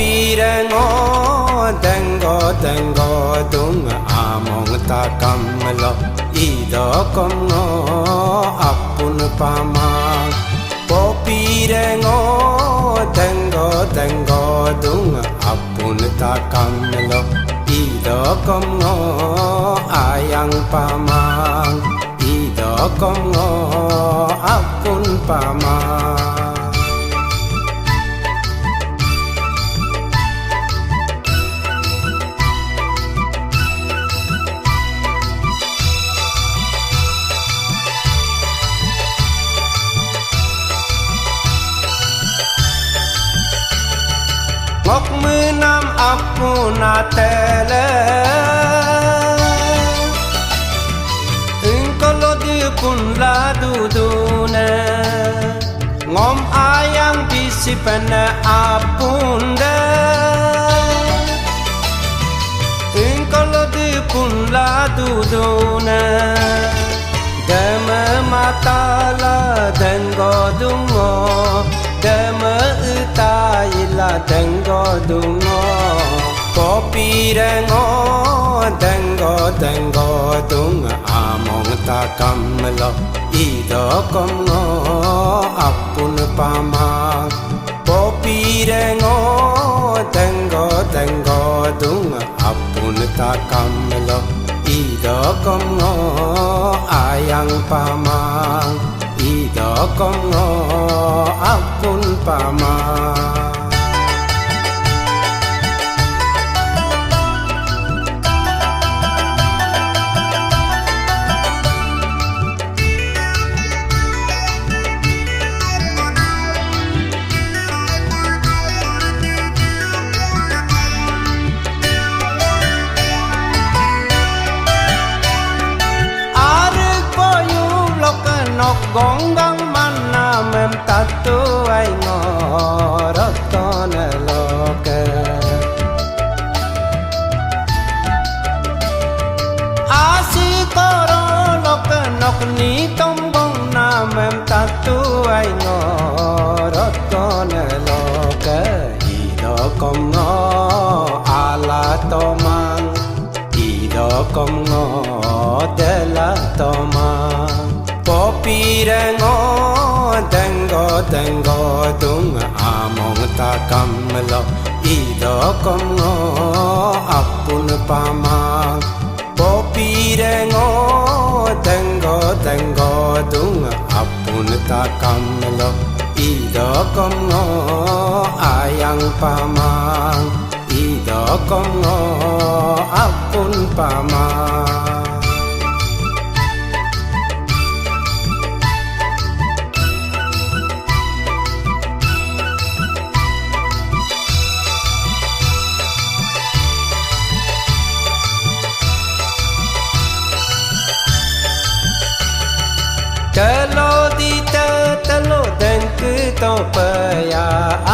pirengo dengo dengo dung among takam lo ido komno apun pamang pirengo dengo dengo dung apun takam lo ido komno ayang pamang ido komno apun pamang ngọc mưa nam apuna tele ingkolo di pun la dudune ngom ayang bisi pena apunda ingkolo di pun la dudune deme matala dengo dungo deme utayila dengo dungo kopi rengo dengo dengo dung among takam lo ido komno apun pamang kopi rengo dengo dengo dung apun takam lo ido komno ayang pamang ido komno apun pamang gonggang mana mem tatu ai ngoroton loke asi koro loke nok ni tom gong na mem tatu ai ngoroton loke ido kom ngo ala tomang ido kom ngo dela tomang pirengo dengo dengo dung among takam lo ido komno apun pamang pirengo dengo dengo dung apun takam lo ido komno ayang pamang ido komno apun pamang telo di telo den to paya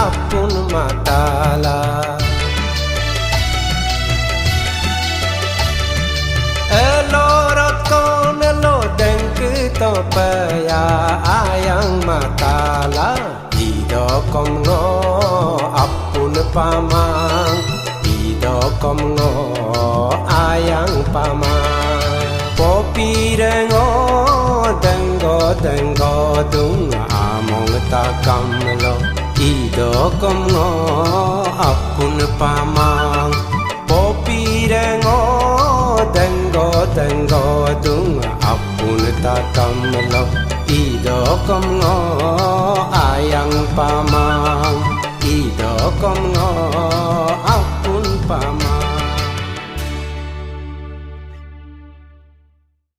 apun matala elorot kon lo den to paya ayang matala ido komno apun pamang ido komno ayang pamang pirengo dengo dengo dung among takam lo ido komno apun pamang pirengo dengo dengo dung apun takam lo ido komno ayang pamang ido komno apun pamang